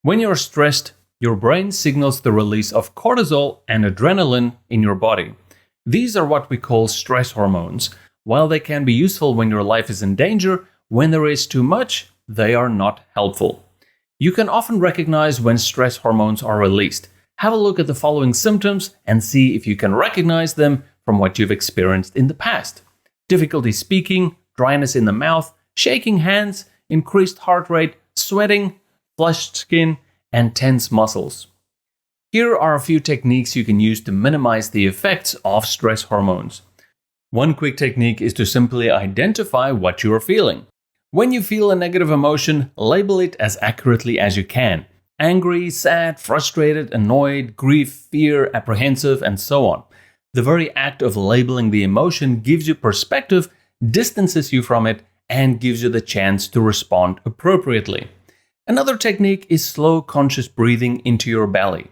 When you're stressed, your brain signals the release of cortisol and adrenaline in your body. These are what we call stress hormones. While they can be useful when your life is in danger, when there is too much, they are not helpful. You can often recognize when stress hormones are released. Have a look at the following symptoms and see if you can recognize them from what you've experienced in the past. Difficulty speaking, dryness in the mouth, shaking hands, increased heart rate, sweating, flushed skin, and tense muscles. Here are a few techniques you can use to minimize the effects of stress hormones. One quick technique is to simply identify what you are feeling. When you feel a negative emotion, label it as accurately as you can. Angry, sad, frustrated, annoyed, grief, fear, apprehensive, and so on. The very act of labeling the emotion gives you perspective, distances you from it, and gives you the chance to respond appropriately. Another technique is slow, conscious breathing into your belly.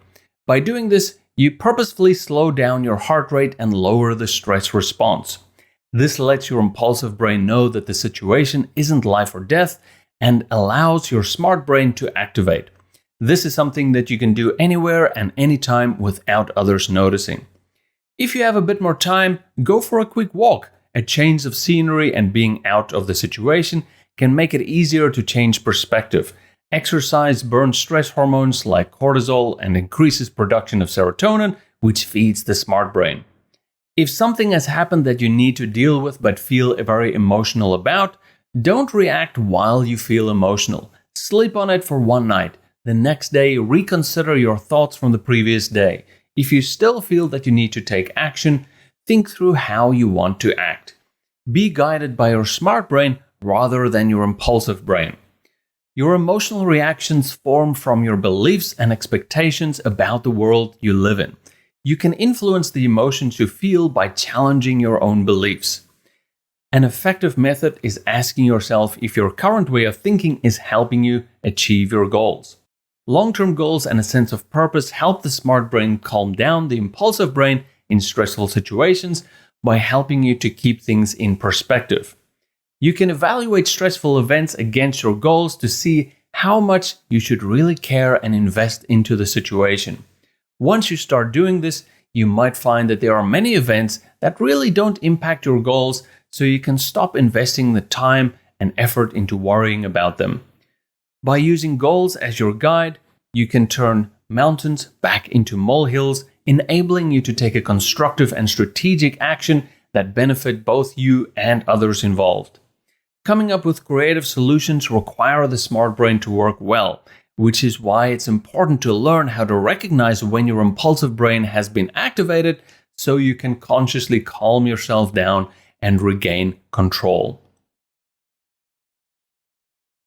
By doing this, you purposefully slow down your heart rate and lower the stress response. This lets your impulsive brain know that the situation isn't life or death and allows your smart brain to activate. This is something that you can do anywhere and anytime without others noticing. If you have a bit more time, go for a quick walk. A change of scenery and being out of the situation can make it easier to change perspective. Exercise burns stress hormones like cortisol and increases production of serotonin, which feeds the smart brain. If something has happened that you need to deal with but feel very emotional about, don't react while you feel emotional. Sleep on it for one night. The next day, reconsider your thoughts from the previous day. If you still feel that you need to take action, think through how you want to act. Be guided by your smart brain rather than your impulsive brain. Your emotional reactions form from your beliefs and expectations about the world you live in. You can influence the emotions you feel by challenging your own beliefs. An effective method is asking yourself if your current way of thinking is helping you achieve your goals. Long-term goals and a sense of purpose help the smart brain calm down the impulsive brain in stressful situations by helping you to keep things in perspective. You can evaluate stressful events against your goals to see how much you should really care and invest into the situation. Once you start doing this, you might find that there are many events that really don't impact your goals, so you can stop investing the time and effort into worrying about them. By using goals as your guide, you can turn mountains back into molehills, enabling you to take a constructive and strategic action that benefit both you and others involved. Coming up with creative solutions require the smart brain to work well, which is why it's important to learn how to recognize when your impulsive brain has been activated so you can consciously calm yourself down and regain control.